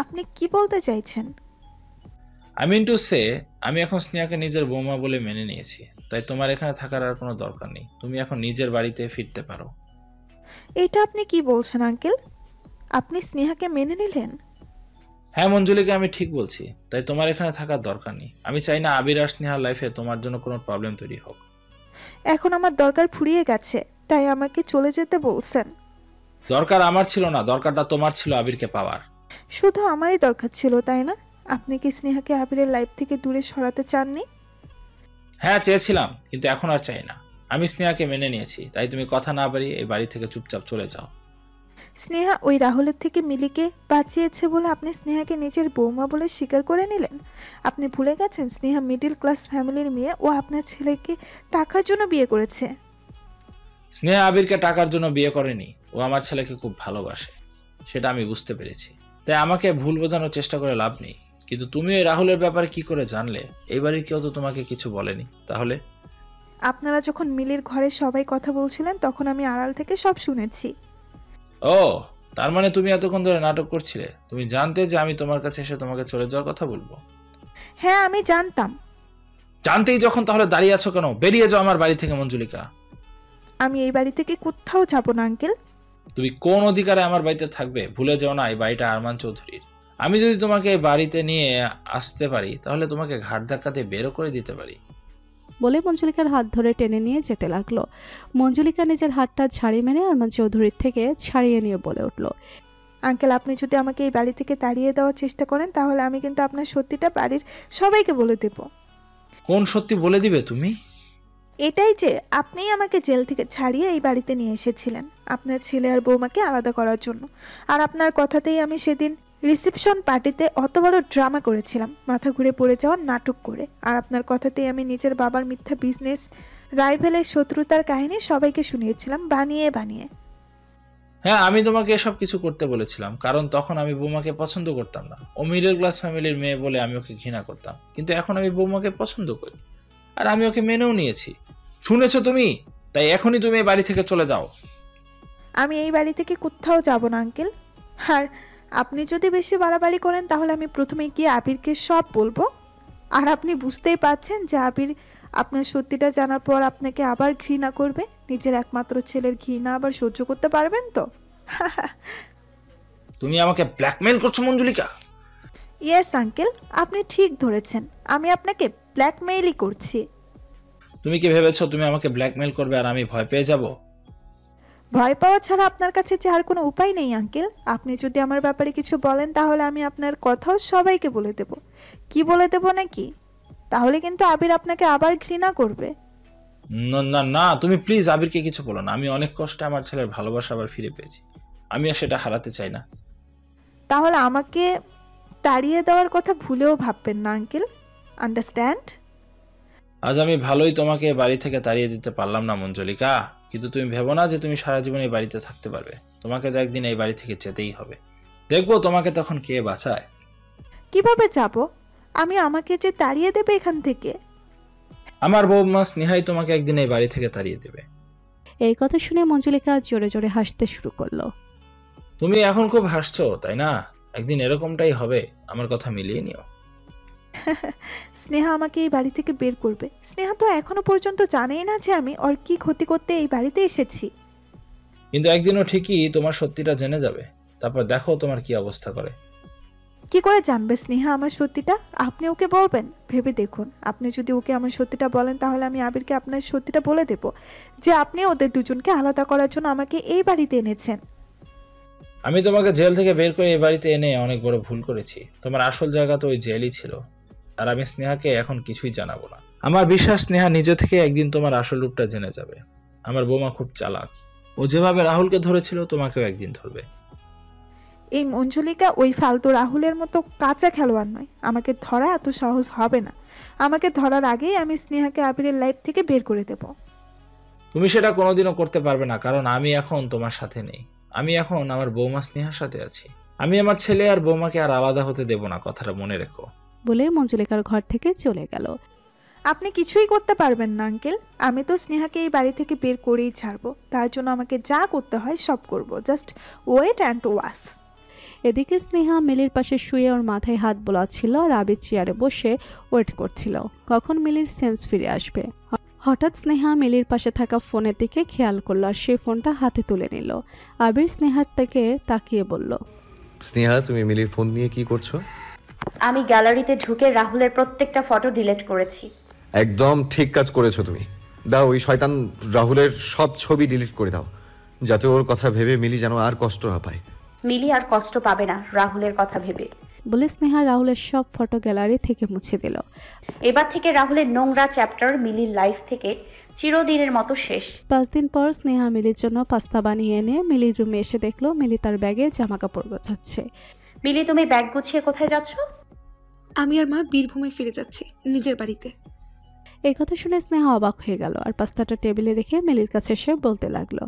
আপনি কি বলতে চাইছেন? আই মিন টু সে, আমি এখন স্নেহাকে নিজের বৌমা বলে মেনে নিয়েছি, তাই তোমার এখানে থাকার আর কোনো দরকার নেই। তুমি এখন নিজের বাড়িতে ফিরতে পারো। এটা আপনি কি বলছেন আঙ্কেল? আপনি স্নেহাকে মেনে নিলেন? হ্যাঁ মঞ্জুলিকা, আমি ঠিক বলছি। তাই তোমার এখানে থাকার দরকার নেই। আমি চাই না আবির আর স্নেহার লাইফে তোমার জন্য কোনো প্রবলেম তৈরি হোক। এখন আমার দরকার ফুরিয়ে গেছে, তাই আমাকে চলে যেতে বলছেন? দরকার আমার ছিল না, দরকারটা তোমার ছিল আবিরকে পাওয়ার। শুধু আমারই দরকার ছিল, তাই না? আপনি কি স্নেহাকে আবিরের লাইফ থেকে দূরে সরাতে চাননি? হ্যাঁ চেয়েছিলাম, কিন্তু এখন আর চাই না। আমি স্নেহাকে মেনে নিয়েছি, তাই তুমি কথা না বাড়িয়ে এই বাড়ি থেকে চুপচাপ চলে যাও। স্নেহা ওই রাহুলের থেকে মিলিকে বাঁচিয়েছে বলে আপনি স্নেহাকে নিজের বৌমা বলে স্বীকার করে নিলেন? আপনি ভুলে গেছেন স্নেহা মিডল ক্লাস ফ্যামিলির মেয়ে, ও আপনার ছেলেকে টাকার জন্য বিয়ে করেছে। স্নেহা আবিরকে টাকার জন্য বিয়ে করেনি, ও আমার ছেলেকে খুব ভালোবাসে, সেটা আমি বুঝতে পেরেছি। তাই আমাকে ভুল বোঝানোর চেষ্টা করে লাভ নেই। কিন্তু তুমি ওই রাহুলের ব্যাপারে কি করে জানলে? এই বাড়ির কেউ তো তোমাকে কিছু বলেনি। তাহলে আপনারা যখন মিলির ঘরে সবাই কথা বলছিলেন তখন আমি আড়াল থেকে সব শুনেছি। ও, তার মানে তুমি এতক্ষণ ধরে নাটক করছিলে? তুমি জানতে যে আমি তোমার কাছে এসে তোমাকে চলে যাওয়ার কথা বলবো? হ্যাঁ আমি জানতাম। জানতেই যখন তাহলে দাঁড়িয়ে আছো কেন? বেরিয়ে যাও আমার বাড়ি থেকে মঞ্জুলিকা। আমি এই বাড়ি থেকে কোথাও যাব না আঙ্কেল। তুমি কোন অধিকারে আমার বাড়িতে থাকবে? ভুলে যাও না এই বাড়িটা আরমান চৌধুরীর। আমি যদি তোমাকে বাড়িতে নিয়ে আসতে পারি তাহলে তোমাকে ঘাট ধাক্কাতে বেরো করে দিতে পারি। বলে মঞ্জুলিকার হাত ধরে টেনে নিয়ে যেতে লাগলো। মঞ্জুলিকা নিজের হাতটা ঝাড়ি মেরে আরমান চৌধুরীর থেকে ছাড়িয়ে নিয়ে বলে উঠল, আঙ্কেল আপনি যদি আমাকে এই বাড়ি থেকে তাড়িয়ে দেওয়ার চেষ্টা করেন তাহলে আমি কিন্তু আপনার সত্যিটা বাড়ির সবাইকে বলে দেব। কোন সত্যি বলে দিবে তুমি? এটাই যে আপনিই আমাকে জেল থেকে ছাড়িয়ে এই বাড়িতে নিয়ে এসেছিলেন আপনার ছেলে আর বৌমাকে আলাদা করার জন্য। আর আপনার কথাতেই আমি সেদিন রিসেপশন পার্টিতে অত বড় ড্রামা করেছিলাম, মাথা ঘুরে পড়ে যাওয়ার নাটক করে। আর আপনার কথাতেই আমি নিজের বাবার মিথ্যা বিজনেস, রাইভেলের শত্রুতার কাহিনী সবাইকে শুনিয়েছিলাম বানিয়ে বানিয়ে। হ্যাঁ, আমি তোমাকে এসব কিছু করতে বলেছিলাম কারণ তখন আমি বৌমাকে পছন্দ করতাম না। ও মিডল ক্লাস ফ্যামিলির মেয়ে বলে আমি ওকে ঘৃণা করতাম, কিন্তু এখন আমি বৌমাকে পছন্দ করি আর আমি ওকে মেনেও নিয়েছি। শুনেছো তুমি? তাই এখনই তুমি এই বাড়ি থেকে চলে যাও। আমি এই বাড়ি থেকে কোথাও যাব না আঙ্কেল। আর আপনি যদি বেশি বাড়াবাড়ি করেন তাহলে আমি প্রথমে গিয়ে আবিরকে সব বলবো। আর আপনি বুঝতেই পারছেন যে আবির আপনার সত্যিটা জানার পর আপনাকে আবার ঘৃণা করবে। নিজের একমাত্র ছেলের ঘৃণা আবার সহ্য করতে পারবেন তো? তুমি আমাকে ব্ল্যাকমেইল করছো মঞ্জুলিকা? ইয়েস আঙ্কেল, আপনি ঠিক ধরেছেন, আমি আপনাকে ব্ল্যাকমেইলই করছি। তুমি কি ভেবেছো তুমি আমাকে ব্ল্যাকমেইল করবে আর আমি ভয় পেয়ে যাব? ভয় পাওয়া ছাড়া আপনার কাছে যে আর কোনো উপায় নেই আঙ্কেল। আপনি যদি আমার ব্যাপারে কিছু বলেন তাহলে আমি আপনার কথাও সবাইকে বলে দেব। কি বলে দেব নাকি? তাহলে কিন্তু আবির আপনাকে আবার ঘৃণা করবে। না না না, তুমি প্লিজ আবিরকে কিছু বলো না। আমি অনেক কষ্টে আমার ছেলের ভালোবাসা আবার ফিরে পেয়েছি, আমি আর সেটা হারাতে চাই না। তাহলে আমাকে তাড়িয়ে দেওয়ার কথা ভুলেও ভাববেন না আঙ্কেল, আন্ডারস্ট্যান্ড? আজ আমি ভালোই তোমাকে বাড়ি থেকে তাড়িয়ে দিতে পারলাম না মঞ্জুলিকা, কিন্তু তুমি ভেবো না যে তুমি সারা জীবন এই বাড়িতে থাকতে পারবে। তোমাকে তো একদিন এই বাড়ি থেকে যেতেই হবে। দেখবো তোমাকে তখন কে বাঁচায়। কিভাবে যাব? আমাকে যে তাড়িয়ে দেবে এখান থেকে? আমার বৌমা স্নেহাই তোমাকে একদিন এই বাড়ি থেকে তাড়িয়ে দেবে। এই কথা শুনে মঞ্জুলিকা জোরে জোরে হাসতে শুরু করলো। তুমি এখন খুব হাসছো তাই না? একদিন এরকমটাই হবে, আমার কথা মিলিয়ে নিও। স্নেহা আমাকে এই বাড়ি থেকে বের করবে। স্নেহা তো এখনো পর্যন্ত জানেই না যে আমি ওর কি ক্ষতি করতে এই বাড়িতে এসেছি। কিন্তু একদিনও ঠিকই তোমার সত্যিটা জেনে যাবে, তারপর দেখো তোমার কি অবস্থা করে। কি করে জানবে স্নেহা আমার সত্যিটা? আপনি ওকে বলবেন? ভেবে দেখুন, আপনি যদি ওকে আমার সত্যিটা বলেন তাহলে আমি আবিরকে আপনার সত্যিটা বলে দেব যে আপনি ওদের দুজনকে আলাদা করার জন্য আমাকে এই বাড়িতে এনেছেন। আমি তোমাকে জেল থেকে বের করে এই বাড়িতে এনে অনেক বড় ভুল করেছি। তোমার আসল জায়গা তো ওই জেলই ছিল। আর আমি স্নেহাকে এখন কিছুই জানাবো না। আমার বিশ্বাস স্নেহা নিজে থেকে একদিন তোমার আসল রূপটা জেনে যাবে। আমার বৌমা খুব চালাক, ও যেভাবে রাহুলকে ধরেছিল তোমাকেও একদিন ধরবে। এই মঞ্জুলিকা ওই ফালতু রাহুলের মতো কাঁচা খেলোয়াড় নয়, আমাকে ধরা এত সহজ হবে না। আমাকে ধরার আগেই আমি স্নেহাকে আবিরের লাইফ থেকে বের করে দেব। তুমি সেটা কোনোদিনও করতে পারবে না, কারণ আমি এখন তোমার সাথে নেই। আমি এখন আমার বৌমা স্নেহার সাথে আছি। আমি আমার ছেলে আর বৌমাকে আর আলাদা হতে দেব না, কথাটা মনে রেখো। বলে মঞ্জুলিকার ঘর থেকে চলে গেল। আপনি কিছুই করতে পারবেন না আঙ্কেল। আমি তো স্নেহাকে এই বাড়ি থেকে বের করেই ছাড়বো। তার জন্য আমাকে যা করতে হয় সব করব। Just wait and watch. এদিকে স্নেহা মিলির পাশে শুয়ে ওর মাথায় হাত বোলাচ্ছিল আর আবির চেয়ারে বসে ওয়েট করছিল কখন মিলির সেন্স ফিরে আসবে। হঠাৎ স্নেহা মিলির পাশে থাকা ফোনের দিকে খেয়াল করলো আর সেই ফোনটা হাতে তুলে নিল। আবির স্নেহার থেকে তাকিয়ে বলল, স্নেহা, তুমি মিলির ফোন নিয়ে কি করছো? আমি গ্যালারিতে ঢুকে রাহুলের প্রত্যেকটা ফটো ডিলিট করেছি। একদম ঠিক কাজ করেছো তুমি। দাও, ওই শয়তান রাহুলের সব ছবি ডিলিট করে দাও, যাতে ওর কথা ভেবে মিলি যেন আর কষ্ট না পায়। মিলি আর কষ্ট পাবে না রাহুলের কথা ভেবে, বলে স্নেহা রাহুলের সব ফটো গ্যালারি থেকে মুছে দিল। এবার থেকে রাহুলের নোংরা চ্যাপ্টার মিলির লাইফ থেকে চিরদিনের মতো শেষ। 5 দিন পর স্নেহা মিলির জন্য পাস্তা বানিয়ে এনে মিলির রুমে এসে দেখলো মিলি তার ব্যাগে জামা কাপড় গোছাচ্ছে। মিলি, তুমি ব্যাগ গুছিয়ে কোথায় যাচ্ছ? আমি আর মা বীরভূমে ফিরে যাচ্ছি, নিজের বাড়িতে। এই কথা শুনে স্নেহা অবাক হয়ে গেল আর পাস্তাটা টেবিলে রেখে মিলির কাছে এসে বলতে লাগলো,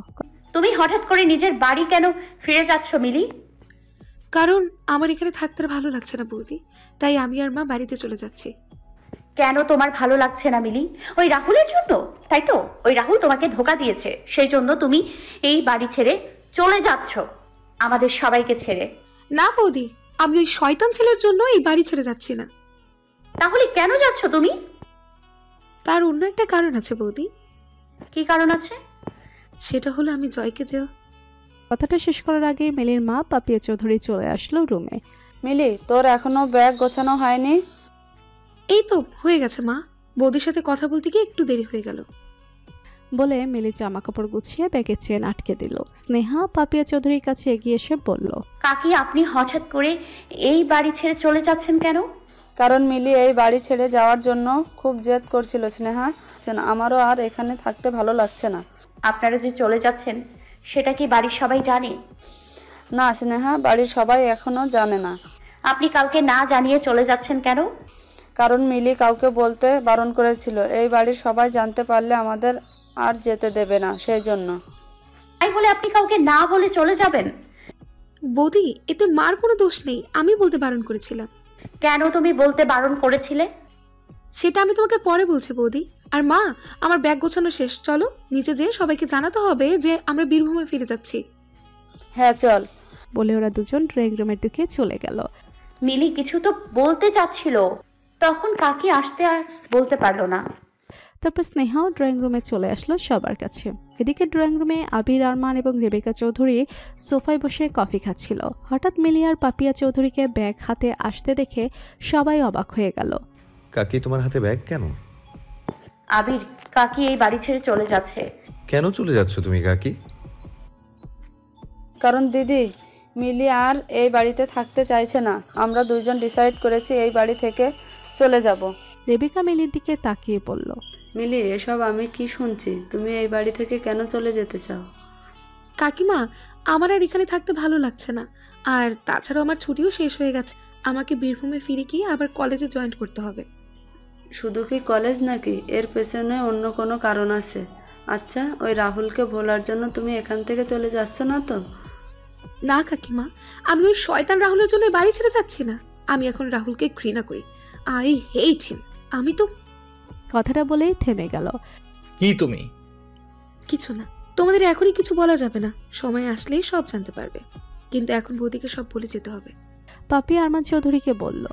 তুমি হঠাৎ করে নিজের বাড়ি কেন ফিরে যাচ্ছ মিলি? কারণ আমার এখানে থাকতে আর ভালো লাগছে না বৌদি, তাই আমি আর মা বাড়িতে চলে যাচ্ছি। কেন তোমার ভালো লাগছে না মিলি? ওই রাহুলের জন্য, তাই তো? ওই রাহুল তোমাকে ধোঁকা দিয়েছে, সেই জন্য তুমি এই বাড়ি ছেড়ে চলে যাচ্ছ, আমাদের সবাইকে ছেড়ে। না বৌদি, আমি ওই শয়তান ছেলের জন্য এই বাড়ি ছেড়ে যাচ্ছি না। তাহলে কেন যাচ্ছ তুমি? তার অন্য একটা কারণ আছে বৌদি। কি কারণ আছে? সেটা হলো আমি জয়কে যে। কথাটা শেষ করার আগে মিলির মা পাপিয়া চৌধুরী চলে আসলো রুমে। মিলি, তোর এখনো ব্যাগ গোছানো হয়নি? এই তো হয়ে গেছে মা, বৌদির সাথে কথা বলতে গিয়ে একটু দেরি হয়ে গেল। বলে মিলি জামা কাপড় গুছিয়ে ব্যাগের চেন আটকে দিল। স্নেহা পাপিয়া চৌধুরীর কাছে এগিয়ে এসে বলল, কাকি, আপনি হঠাৎ করে এই বাড়ি ছেড়ে চলে যাচ্ছেন কেন? কারণ মিলি এই বাড়ি ছেড়ে যাওয়ার জন্য খুব জেদ করছিল স্নেহা। আমারও আর এখানে থাকতে ভালো লাগছে না। আপনারা যে চলে যাচ্ছেন সেটা কি বাড়ির সবাই জানে? না স্নেহা, বাড়ির সবাই এখনো জানে না। আপনি কাউকে না জানিয়ে চলে যাচ্ছেন কেন? কারণ মিলি কাউকে বলতে বারণ করেছিল, এই বাড়ির সবাই জানতে পারলে আমাদের আর যেতে দেবে না, সেই জন্য। তাই বলে আপনি কাউকে না বলে চলে যাবেন? বৌদি, এতে মার কোনো দোষ নেই, আমি বলতে বারণ করেছিলাম। কেন তুমি বলতে বারণ করেছিলে? সেটা আমি তোমাকে পরে বলছি বৌদি। আর মা, আমার ব্যাগ গোছানো শেষ, চলো নিচে যেয়ে সবাইকে জানাতে হবে যে আমরা বীরভূমে ফিরে যাচ্ছি। হ্যাঁ চল। বলে ওরা দুজন ড্রয়িং রুমের দিকে চলে গেল। মিলি কিছু তো বলতে চাচ্ছিল, তখন কাকি আসতে আর বলতে পারলো না। তারপর স্নেহাও ড্রয়িং রুমে চলে আসলো সবার কাছে। এদিকে ড্রয়িং রুমে আবির, আরমান এবং রেবেকা চৌধুরী সোফায় বসে কফি খাচ্ছিল। হঠাৎ মিলি আর পাপিয়া চৌধুরীকে ব্যাগ হাতে আসতে দেখে সবাই অবাক হয়ে গেল। কাকি, তোমার হাতে ব্যাগ কেন? আবির, কাকি এই বাড়ি ছেড়ে চলে যাচ্ছে। কেন চলে যাচ্ছ তুমি কাকি? কারণ দিদি, মিলি আর এই বাড়িতে থাকতে চাইছে না। আমরা দুইজন ডিসাইড করেছি এই বাড়ি থেকে চলে যাব। রেবেকা মিলির দিকে তাকিয়ে বলল, মিলি, এসব আমি কি শুনছি? তুমি এই বাড়ি থেকে কেন চলে যেতে চাও? কাকিমা, আমার আর এখানে থাকতে ভালো লাগছে না, আর তাছাড়াও আমার ছুটিও শেষ হয়ে গেছে। আমাকে বীরভূমে ফিরে গিয়ে আবার কলেজে জয়েন করতে হবে। শুধু কি কলেজ নাকি? এর পেছনে অন্য কোনো কারণ আছে। আচ্ছা, ওই রাহুলকে ভোলার জন্য তুমি এখান থেকে চলে যাচ্ছ না তো? না কাকিমা, আমি ওই শয়তান রাহুলের জন্য বাড়ি ছেড়ে যাচ্ছি না। আমি এখন রাহুলকে ঘৃণা করি। আই হেট হিম। আমি তো। কথাটা বলেই থেমে গেল। কি তুমি? কিছু না, তোমাদের এখনই কিছু বলা যাবে না, সময় আসলেই সব জানতে পারবে। কিন্তু এখন বৌদিকে সব বলে যেতে হবে। পাপি আরমান চৌধুরীকে বলল,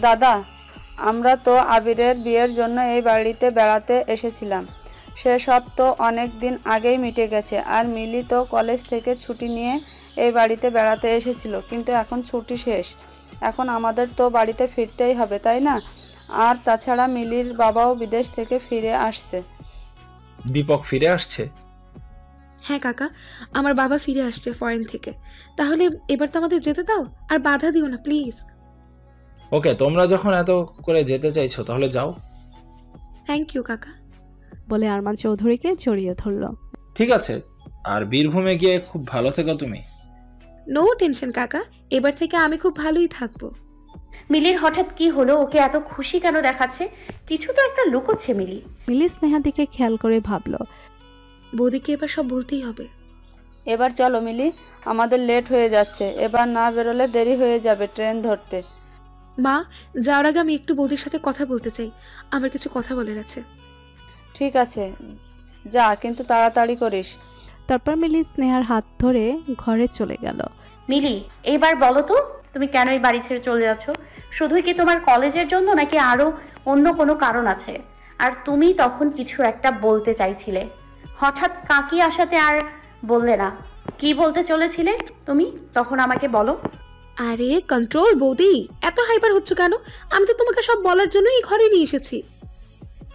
দাদা, আমরা তো আবিরের বিয়ের জন্য এই বাড়িতে বেড়াতে এসেছিলাম। সেসব তো অনেক দিন আগেই মিটে গেছে। আর মিলি তো কলেজ থেকে ছুটি নিয়ে এই বাড়িতে বেড়াতে এসেছিল, কিন্তু এখন ছুটি শেষ। এখন আমাদের তো বাড়িতে ফিরতেই হবে, তাই না? আর তাছাড়া মিলির বাবাও বিদেশ থেকে ফিরে আসছে। দীপক ফিরে আসছে? হ্যাঁ কাকা, আমার বাবা ফিরে আসছে ফরেন থেকে। তাহলে এবার তো আমাদের যেতে দাও, আর বাধা দিও না প্লিজ। ওকে, তোমরা যখন এত করে যেতে চাইছো তাহলে যাও। থ্যাংক ইউ কাকা। বলে আরমান চৌধুরীকে জড়িয়ে ধরল। ঠিক আছে, আর বীরভূমে গিয়ে খুব ভালো থেকো তুমি। নো টেনশন কাকা, এবার থেকে আমি খুব ভালোই থাকবো। মিলির হঠাৎ কি হলো? ওকে এত খুশি কেন দেখাচ্ছে? কিছু তো একটা লুকোচ্ছে মিলি। মিলি স্নেহার দিকে খেয়াল করে ভাবল, বৌদিকে এবার সব বলতেই হবে। এবার চলো মিলি, আমাদের লেট হয়ে যাচ্ছে। এবার না বেরোলে দেরি হয়ে যাবে ট্রেন ধরতে। মা, যাওয়ার আগে আমি একটু বৌদির সাথে কথা বলতে চাই, আমার কিছু কথা বলার আছে। ঠিক আছে যা, কিন্তু তাড়াতাড়ি করিস। তারপর মিলি স্নেহার হাত ধরে ঘরে চলে গেল। মিলি, এবার বলো তো তুমি কেন এই বাড়ি ছেড়ে চলে যাচ্ছ? শুধুই কি তোমার কলেজের জন্য, নাকি আরো অন্য কোনো কারণ আছে? আর তুমি তখন কিছু একটা বলতে চাইছিলে, হঠাৎ কাকি আসাতে আর বললে না। কি বলতে চলেছিলে তুমি তখন? আমাকে বলো। আরে কন্ট্রোল বৌদি, এত হাইপার হচ্ছ কেন? আমি তো তোমাকে সব বলার জন্য এই ঘরে নিয়ে এসেছি।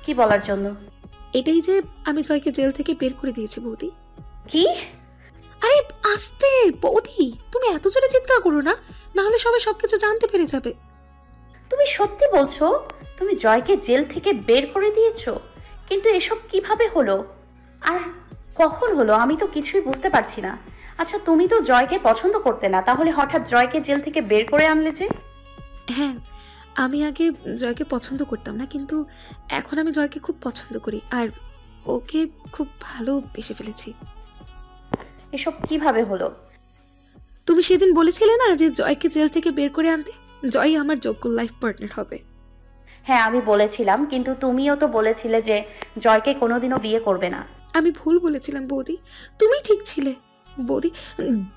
কি বলার জন্য? এটাই যে আমি জয়কে জেল থেকে বের করে দিয়েছি বৌদি। কি? আরে আস্তে বৌদি, তুমি এত জোরে চিৎকার করো না, না হলে সবাই সবকিছু জানতে পেরে যাবে। তুমি সত্যি বলছো তুমি জয়কে জেল থেকে বের করে দিয়েছো? কিন্তু এসব কিভাবে হলো আর কখন হলো? আমি তো কিছুই বুঝতে পারছি না। আচ্ছা, তুমি তো জয়কে পছন্দ করতে না, তাহলে হঠাৎ জয়কে জেল থেকে বের করে আনলে যে? হ্যাঁ, আমি আগে জয়কে পছন্দ করতাম না, কিন্তু এখন আমি জয়কে খুব পছন্দ করি আর ওকে খুব ভালোবেসে ফেলেছি। এসব কিভাবে হলো? তুমি সেদিন বলেছিলে না যে জয়কে জেল থেকে বের করে আনতে, জয় আমার যোগ্য লাইফ পার্টনার হবে। হ্যাঁ, আমি বলেছিলাম, কিন্তু তুমিও তো বলেছিলে যে জয়কে কোনোদিনও বিয়ে করবে না। আমি ভুল বলেছিলাম বৌদি, তুমি ঠিক ছিলে বৌদি।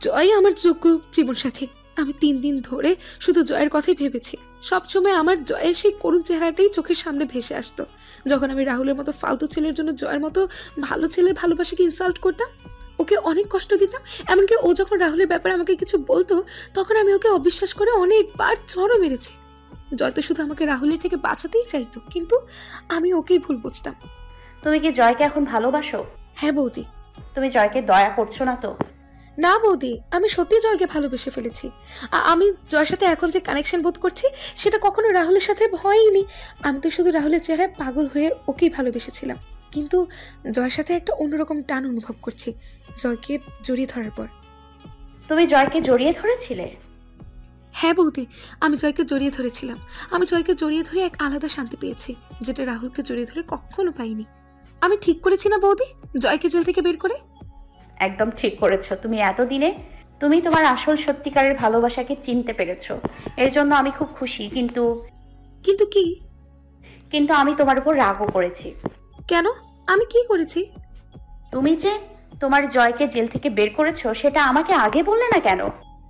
জয় আমার যোগ্য জীবনসাথী। আমি 3 দিন ধরে শুধু জয়ের কথাই ভেবেছি। সবসময় আমার জয়ের সেই করুণ চেহারাটাই চোখের সামনে ভেসে আসতো। যখন আমি রাহুলের মতো ফালতু ছেলের জন্য জয়ের মতো ভালো ছেলের ভালোবাসাকে ইনসাল্ট করতাম, ওকে অনেক কষ্ট দিতাম, এমনকি ও যখন রাহুলের ব্যাপারে আমাকে কিছু বলতো তখন আমি ওকে অবিশ্বাস করে অনেকবার চড়ও মেরেছি। জয় তো শুধু আমাকে রাহুলের থেকে বাঁচাতেই চাইতো, কিন্তু আমি ওকেই ভুল বুঝতাম। তুমি কি জয়কে এখন ভালোবাসো? হ্যাঁ বৌদি। তুমি জয়কে দয়া করছো না তো? না বৌদি, আমি সত্যি জয়কে ভালোবেসে ফেলেছি। আমি জয়ের সাথে এখন যে কানেকশন বোধ করছি সেটা কখনো রাহুলের সাথে হয়নি। আমি তো শুধু রাহুলের চেহারায় পাগল হয়ে ওকেই ভালোবেসেছিলাম, কিন্তু জয়ের সাথে একটা অন্যরকম টান অনুভব করছি জয়কে জড়িয়ে ধরার পর। তুমি জয়কে জড়িয়ে ধরেছিলে? হ্যাঁ বৌদি, আমি জয়কে জড়িয়ে ধরেছিলাম। আমি জয়কে জড়িয়ে ধরে এক আলাদা শান্তি পেয়েছি, যেটা রাহুলকে জড়িয়ে ধরে কখনো পাইনি। আমি ঠিক করেছি না বৌদি জয়কে জেল থেকে বের করে? একদম ঠিক করেছো। তুমি এতদিনে তুমি তোমার আসল সত্যিকারের ভালোবাসাকে চিনতে পেরেছো, এর জন্য আমি খুব খুশি। কিন্তু কিন্তু কি? কিন্তু আমি তোমার উপর রাগও করেছি। কেন? আমি কি করেছি? তুমি যে তোমার জয়কে জেল থেকে বের করেছো সেটা আমাকে আগে বললে না কেন?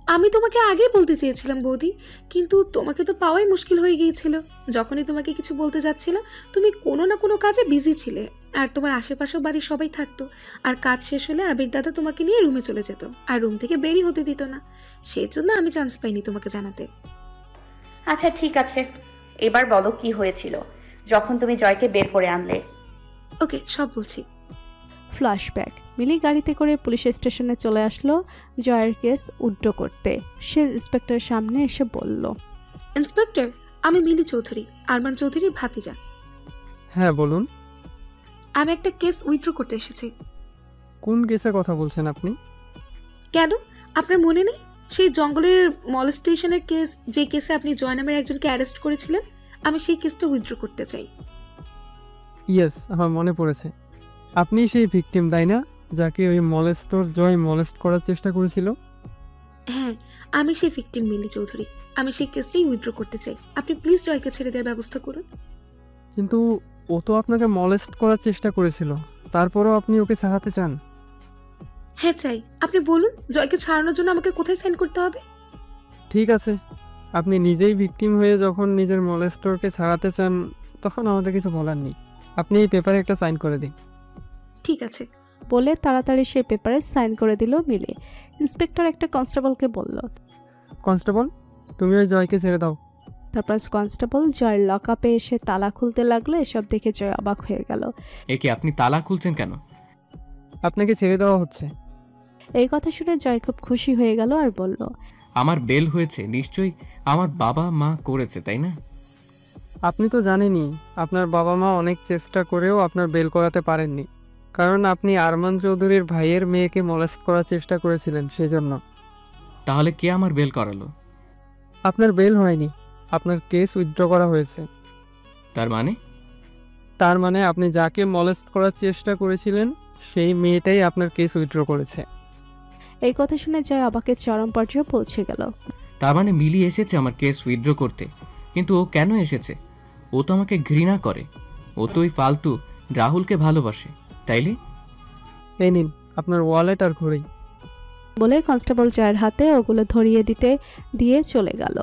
আমি তোমাকে আগে বলতে চেয়েছিলাম বৌদি, কিন্তু তোমাকে তো পাওয়াই মুশকিল হয়ে গিয়েছিল। যখনই তোমাকে কিছু বলতে যাচ্ছিল তুমি কোনো না কোনো কাজে বিজি ছিলে, আর তোমার আশেপাশেও বাড়ির সবাই থাকতো। আর কাজ শেষ হলে আবির দাদা তোমাকে নিয়ে রুমে চলে যেত, আর রুম থেকে বেরিয়ে হতে দিত না। সেই জন্য আমি চান্স পাইনি তোমাকে জানাতে। আচ্ছা ঠিক আছে, এবার বলো কি হয়েছিল যখন তুমি জয়কে বের করে আনলে? ওকে, সব বলছি। ফ্ল্যাশব্যাক। মিলি গাড়িতে করে পুলিশ স্টেশনে চলে আসলো জয়ের কেস উড্ড করতে। সে ইন্সপেক্টরের সামনে এসে বলল, ইন্সপেক্টর, আমি মিলি চৌধুরী, আরমান চৌধুরীর ভাতিজা। হ্যাঁ বলুন। আমি একটা কেস উইথড্র করতে এসেছি। কোন কেসের কথা বলছেন আপনি? কেন, আপনার মনে নেই সেই জঙ্গলের মলেস্টেশনের কেস, যে কেসে আপনি জয় নামের একজনকে অ্যারেস্ট করেছিলেন? আমি সেই কেসটা উইথড্র করতে চাই। ইয়েস, আমার মনে পড়েছে। আপনি সেই ভিকটিম তাই না, যাকে ওই মলেস্টর জয় মলেস্ট করার চেষ্টা করেছিল? হ্যাঁ, আমি সেই ভিকটিম মিলি চৌধুরী। আমি সেই কেসটাই উইথড্র করতে চাই। আপনি প্লিজ জয়কে ছেড়ে দেওয়ার ব্যবস্থা করুন। কিন্তু ও তো আপনাকে মলেস্ট করার চেষ্টা করেছিল, তারপরও আপনি ওকে ছাড়াতে চান? হ্যাঁ চাই। আপনি বলুন জয়কে ছাড়ানোর জন্য আমাকে কোথায় সাইন করতে হবে? ঠিক আছে, আপনি নিজেই ভিকটিম হয়ে যখন নিজের মলেস্টরকে ছাড়াতে চান তখন আমাদের কিছু বলার নেই। আপনি এই পেপারে একটা সাইন করে দিন। ঠিক আছে বলে তাড়াতাড়ি সেই পেপারে সাইন করে দিল মিলি। ইন্সপেক্টর একটা কনস্টেবলকে বলল, কনস্টেবল, তুমি ওই জয়কে ছেড়ে দাও। তারপর কনস্টেবল জয়ের লকআপে এসে তালা খুলতে লাগলো। এসব দেখে জয় অবাক হয়ে গেল। একে আপনি তালা খুলছেন কেন? আপনাকে ছেড়ে দেওয়া হচ্ছে। এই কথা শুনে জয় খুব খুশি হয়ে গেল আর বলল, আমার বেল হয়েছে, নিশ্চয়ই আমার বাবা মা করেছে, তাই না? আপনি তো জানেনই আপনার বাবা মা অনেক চেষ্টা করেও আপনার বেল করাতে পারেননি, কারণ আপনি আরমান চৌধুরীর ভাইয়ের মেয়েকে মলেস্ট করার চেষ্টা করেছিলেন, সেজন্য। তাহলে কে আমার বেল করালো? আপনার বেল হয়নি, আপনার কেস উইথড্র করা হয়েছে। তার মানে আপনি যাকে মলেস্ট করার চেষ্টা করেছিলেন সেই মেয়েটাই আপনার কেস উইথড্র করেছে। এই কথা শুনে জয় অবাকের চরম পর্যায়ে পৌঁছে গেল। তার মানে মিলি এসেছে আমার কেস উইথড্র করতে, কিন্তু ও কেন এসেছে? ও তো আমাকে ঘৃণা করে, ও তো ওই ফালতু রাহুলকে ভালোবাসে, তাইলে? এই নিন আপনার ওয়ালেট আর ঘড়ি। বলে কনস্টেবল জয়ের হাতে ওগুলো ধরিয়ে দিয়ে চলে গেল।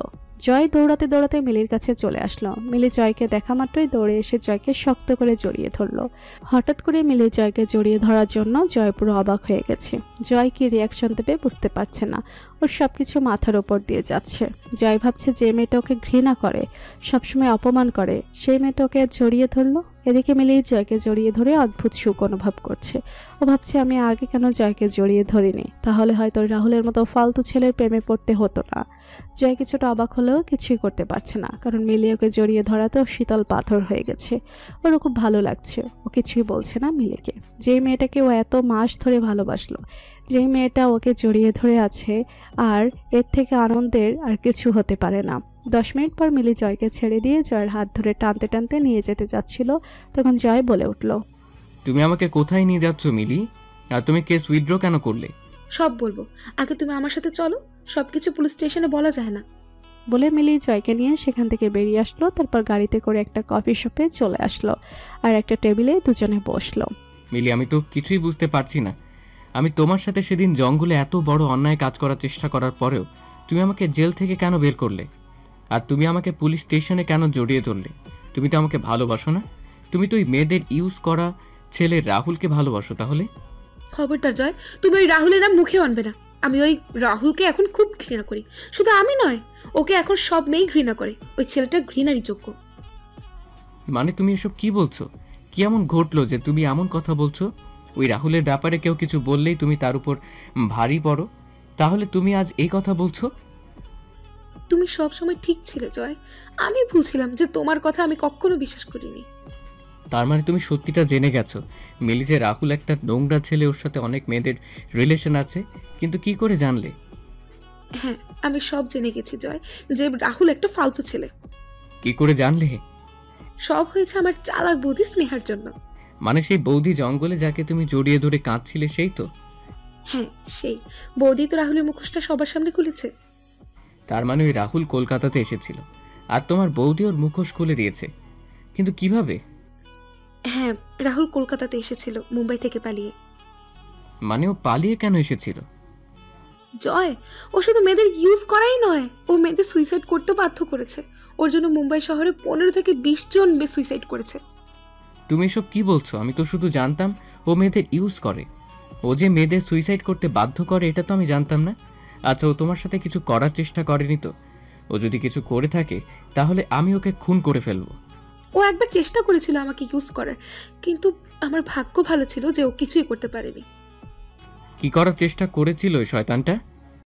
জয় দৌড়াতে দৌড়াতে মিলির কাছে চলে আসলো। মিলি জয়কে দেখা মাত্রই দৌড়ে এসে জয়কে শক্ত করে জড়িয়ে ধরলো। হঠাৎ করে মিলি জয়কে জড়িয়ে ধরার জন্য জয় পুরো অবাক হয়ে গেছে। জয় কি রিয়াকশন দেবে বুঝতে পারছে না, ওর সবকিছু মাথার ওপর দিয়ে যাচ্ছে। জয় ভাবছে যে মেয়েটা ওকে ঘৃণা করে, সবসময় অপমান করে, সেই মেয়েটা ওকে জড়িয়ে ধরলো। এদিকে মিলি জয়কে জড়িয়ে ধরে অদ্ভুত সুখ অনুভব করছে। ও ভাবছে আমি আগে কেন জয়কে জড়িয়ে ধরিনি, তাহলে হয়তো রাহুলের মতো ফালতু ছেলের প্রেমে পড়তে হতো না। জয় কিছুটা অবাক হলেও কিছুই করতে পারছে না, কারণ মিলি ওকে জড়িয়ে ধরাতেও শীতল পাথর হয়ে গেছে। ওর খুব ভালো লাগছে। ও কিছুই বলছে না মিলিকে। যেই মেয়েটাকে ও এত মাস ধরে ভালোবাসলো, যেই মেয়েটা ওকে জড়িয়ে ধরে আছে, আর এর থেকে আনন্দের আর কিছু হতে পারে না। 10 মিনিট পর মিলি জয়কে ছেড়ে দিয়ে জয়ের হাত ধরে টানতে টানতে নিয়ে যেতে যাচ্ছিল, তখন জয় বলে উঠল, তুমি আমাকে কোথায় নিয়ে যাচ্ছ মিলি? আর তুমি কেস উইথড্র কেন করলে? সব বলবো, আগে তুমি আমার সাথে চলো। সবকিছু পুলিশ স্টেশনে বলা যায় না। বলে মিলি জয়কে নিয়ে সেখান থেকে বেরিয়ে আসলো। তারপর গাড়িতে করে একটা কফি শপে চলে আসলো আর একটা টেবিলে দুজনে বসলো। মিলি, আমি তো কিছুই বুঝতে পারছি না। আমি তোমার সাথে সেদিন জঙ্গলে এত বড় অন্যায় কাজ করার চেষ্টা করার পরেও তুমি আমাকে জেল থেকে কেন বের করলে? আর তুমি আমাকে পুলিশ স্টেশনে কেন জড়িয়ে ধরলে? তুমি তো আমাকে ভালোবাসো না, তুমি তো ওই মেয়েদের ইউজ করা ছেলে রাহুলকে ভালোবাসো। তাহলে খবরদার জয়, তুমি ওই রাহুলের নাম মুখে আনবে না। আমি ওই রাহুলকে এখন খুব ঘৃণা করি। শুধু আমি নয়, ওকে এখন সব মেয়েই ঘৃণা করে। ওই ছেলেটা ঘৃণারই যোগ্য। মানে তুমি এসব কি বলছো? কি এমন ঘটলো যে তুমি এমন কথা বলছো? ওই রাহুলের ব্যাপারে কেউ কিছু বললেই তুমি তার উপর ভারী পড়ো, তাহলে তুমি আজ এই কথা বলছো? তুমি সব সময় ঠিক ছিলে জয়, আমি ভুলছিলাম যে তোমার কথা আমি কখনো বিশ্বাস করিনি। তার মানে তুমি সত্যিটা জেনে গেছো মিলি যে রাহুল একটা নোংরা ছেলে, ওর সাথে অনেক মেয়েদের রিলেশন আছে, কিন্তু কি করে জানলে? হ্যাঁ, আমি সব জেনে গেছি জয়, যে রাহুল একটা ফালতু ছেলে। কি করে জানলে? সব হয়েছে আমার চালাক বৌদি স্নেহার জন্য। মানে সেই বৌদি জঙ্গলে যাকে তুমি জড়িয়ে ধরে কাঁদছিলে সেই তো? হ্যাঁ, সেই বৌদি তো রাহুলের মুখোশটা সবার সামনে খুলেছে। তার মানে ওই রাহুল কলকাতাতে এসেছিল আর তোমার বৌদি ওর মুখোশ খুলে দিয়েছে, কিন্তু কিভাবে? হ্যাঁ, রাহুল কলকাতাতে এসেছিল মুম্বাই থেকে পালিয়ে। মানে ও পালিয়ে কেন এসেছিল? জয়, ও শুধু মেয়েদের ইউজ করাই নয়, ও মেয়েদের সুইসাইড করতে বাধ্য করেছে। ওর জন্য মুম্বাই শহরে 15 থেকে 20 জন মেয়ে সুইসাইড করেছে। তুমি এসব কি বলছো? আমি তো শুধু জানতাম ও মেয়েদের ইউজ করে। ও যে মেয়েদের সুইসাইড করতে বাধ্য করে এটা তো আমি জানতাম না। আচ্ছা, ও তোমার সাথে কিছু করার চেষ্টা করেনি তো? ও যদি কিছু করে থাকে তাহলে আমি ওকে খুন করে ফেলবো। ও একবার চেষ্টা করেছিল আমাকে ইউজ করার, কিন্তু আমার ভাগ্য ভালো ছিল যে ও কিছুই করতে পারেনি। কি করার চেষ্টা করেছিল ওই শয়তানটা?